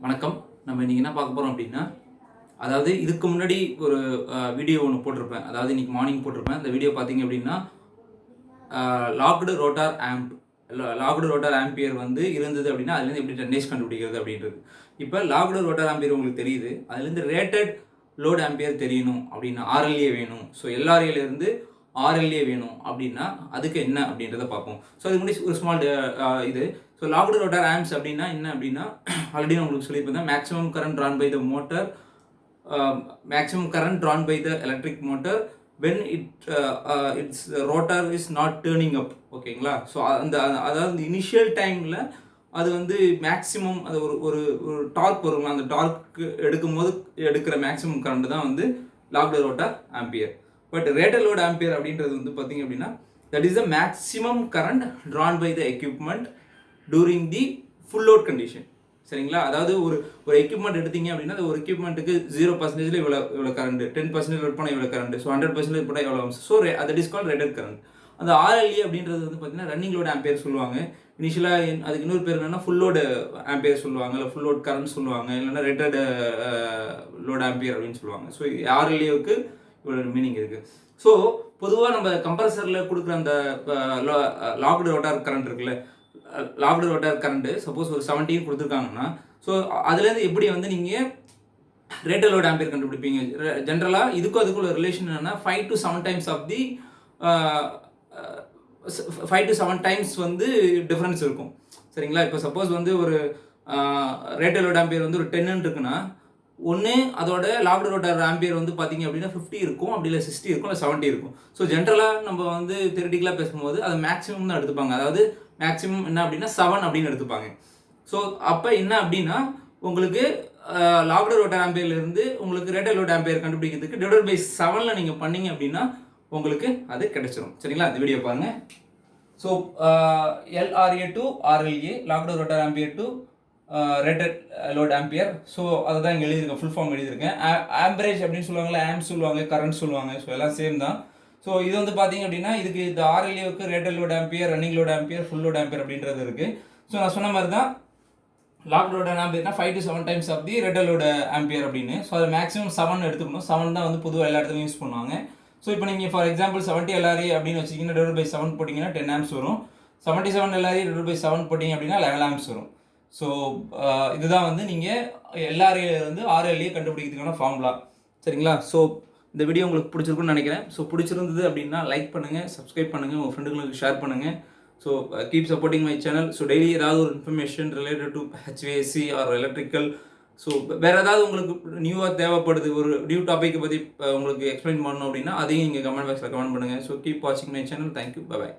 வணக்கம். நம்ம இன்னைக்கு என்ன பார்க்க போறோம் அப்படின்னா, அதாவது இதுக்கு முன்னாடி ஒரு வீடியோ ஒண்ணு போட்டிருப்பேன். அதாவது இன்னைக்கு மார்னிங் போட்டிருப்பேன். அந்த வீடியோ பார்த்தீங்க அப்படின்னா, logged rotor amp logged rotor ampere வந்து இருந்தது அப்படின்னா, அதுலேருந்து எப்படி 10 டேஸ் கண்டுபிடிக்கிறது அப்படின்றது. இப்போ லாக்டு ரோட்டார் ஆம்பியர் உங்களுக்கு தெரியுது. அதுலேருந்து ரேட்டட் லோட் ஆம்பியர் தெரியணும் அப்படின்னா, ஆர்எல்ஏ வேணும். ஸோ எல்ஆர்ஏலேருந்து ஆர்எல்ஏ வேணும் அப்படின்னா, அதுக்கு என்ன அப்படின்றத பார்ப்போம். ஸோ அதுக்கு முன்னாடி ஒரு ஸ்மால் இது. ஸோ லாக்டு ரோட்டார் ஆம்ப்ஸ் அப்படின்னா என்ன அப்படின்னா, ஆல்ரெடி நான் உங்களுக்கு சொல்லியிருப்பேன். Maximum current drawn by the motor, maximum current drawn by the electric motor when its rotor is not turning up. ஓகேங்களா? ஸோ அந்த அதாவது இனிஷியல் டைமில் அது வந்து மேக்ஸிமம் அது ஒரு ஒரு ஒரு டார்க் வருங்களா, அந்த டார்க் எடுக்கும்போது எடுக்கிற மேக்ஸிமம் கரண்ட் தான் வந்து locked rotor ampere. But rated load ampere அப்படின்றது வந்து பார்த்தீங்க அப்படின்னா, that is the maximum current drawn by the equipment during the full load condition. சரிங்களா? அதாவது ஒரு ஒரு எக்யூப்மெண்ட் எடுத்தீங்க அப்படின்னா, அது ஒரு எக்யூப்மெண்ட்டுக்கு 0% இவ்வளோ கரண்ட், 10% லோட் பண்ணால் இவ்வளோ கரண்ட், ஸோ 100% போட்டால் எவ்வளோ ஆகும். So that is called rated current. அந்த ஆர்எல்ஏ அப்படின்றது வந்து பார்த்தீங்கன்னா ரன்னிங் லோட் ஆம்பியர் சொல்லுவாங்க. இனிஷியலாக அதுக்கு இன்னொரு பேர் என்னன்னா ஃபுல் லோடு ஆம்பியர் சொல்லுவாங்க, இல்லை ஃபுல் லோட் கரண்ட் சொல்லுவாங்க, இல்லைன்னா ரேட்டட் லோட் ஆம்பியர் அப்படின்னு சொல்லுவாங்க. ஸோ ஆர்எல்ஏவுக்கு இவ்வளோ மீனிங் இருக்குது. ஸோ பொதுவாக நம்ம கம்ப்ரஸரில் கொடுக்குற அந்த லாக்டு ரோட்டார் கரண்ட் இருக்குல்ல, லாக்டு ரோட்டார் கரண்ட்டு சப்போஸ் ஒரு 17 கொடுத்துருக்காங்கன்னா, ஸோ அதுலேருந்து எப்படி வந்து நீங்கள் ரேட்டட் லோட் ஆம்பியர் கண்டுபிடிப்பீங்க? ஜென்ரலாக இதுக்கும் அதுக்குள்ள ரிலேஷன் என்னன்னா 5 to 7 times of the 5 to 7 times வந்து டிஃப்ரென்ஸ் இருக்கும். சரிங்களா? இப்போ சப்போஸ் வந்து ஒரு ரேட்டட் லோட் ஆம்பியர் வந்து ஒரு 10 இருக்குன்னா, ஒன்று அதோட லாக்டு ரோட்டார் ஆம்பியர் வந்து பார்த்தீங்க அப்படின்னா 50 இருக்கும், அப்படி இல்லை 60 இருக்கும், இல்லை 70 இருக்கும். ஸோ ஜென்ரலாக நம்ம வந்து தியரிட்டிக்கலாக பேசும்போது அது மேக்ஸிமம் தான் எடுத்துப்பாங்க. அதாவது மேக்ஸிமம் என்ன அப்படின்னா 7 அப்படின்னு எடுத்துப்பாங்க. ஸோ அப்போ என்ன அப்படின்னா, உங்களுக்கு லாக்டு ரோட்டார் ஆம்பியர்லேருந்து உங்களுக்கு ரேட்டட் லோட் ஆம்பியர் கண்டுபிடிக்கிறதுக்கு டிவைடட் பை 7ல் நீங்கள் பண்ணீங்க அப்படின்னா உங்களுக்கு அது கிடைச்சிரும். சரிங்களா? அந்த வீடியோ பாருங்கள். So LRA to RLA, locked rotor ampere to rated load ampere. So அதை தான் இங்கே எழுதியிருக்கேன், ஃபுல் ஃபார்ம் எழுதியிருக்கேன். ஆம்பரேஜ் அப்படின்னு சொல்லுவாங்களே, ஆம்ப் சொல்லுவாங்க, கரண்ட் சொல்லுவாங்க. ஸோ எல்லாம் சேம் தான். ஸோ இது வந்து பார்த்தீங்க அப்படின்னா, இதுக்கு இந்த ஆர்எல்ஏவுக்கு rated load ampere, running load ampere, full load ampere அப்படின்றது இருக்குது. ஸோ நான் சொன்ன மாதிரி தான் லாக்டு லோட் ஆம்பியர்னா 5 to 7 times of the rated load ampere அப்படின்னு. ஸோ அது மேக்ஸிமம் 7 எடுத்துக்கணும். 7 தான் வந்து பொதுவாக எல்லா இடத்துலையும் யூஸ் பண்ணுவாங்க. ஸோ இப்போ நீங்கள் ஃபார் எக்ஸாம்பிள் 70 எல்ஆர்ஏ அப்படின்னு வச்சிங்கன்னா டிவைட் பை 7 போட்டிங்கன்னா 10 ஆம்ப்ஸ் வரும். 77 எல்ஆர்ஏ டிவைட் பை 7 போட்டிங்க அப்படின்னா 11 ஆம்ப்ஸ் வரும். ஸோ இதுதான் வந்து நீங்கள் எல்ஆர்ஏலேருந்து ஆர்எல்ஏ கண்டுபிடிக்கிறதுக்கான ஃபார்முலா. சரிங்களா? ஸோ இந்த வீடியோ உங்களுக்கு பிடிச்சிருக்குன்னு நினைக்கிறேன். ஸோ பிடிச்சிருந்தது அப்படின்னா லைக் பண்ணுங்கள், சப்ஸ்கிரைப் பண்ணுங்கள், உங்கள் ஃப்ரெண்டுங்களுக்கு ஷேர் பண்ணுங்கள். So keep supporting my channel. So daily ஏதாவது ஒரு information related to HVAC R electrical, so வேறு ஏதாவது உங்களுக்கு நியூவாக தேவைப்படுது, ஒரு நியூ டாப்பிக்கை பற்றி உங்களுக்கு எக்ஸ்பிளைன் பண்ணணும் அப்படின்னா அதையும் நீங்கள் கமெண்ட் பாக்ஸில் கமெண்ட் பண்ணுங்கள். ஸோ கீப் வாட்சிங் மை சேனல். தேங்க்யூ. பை.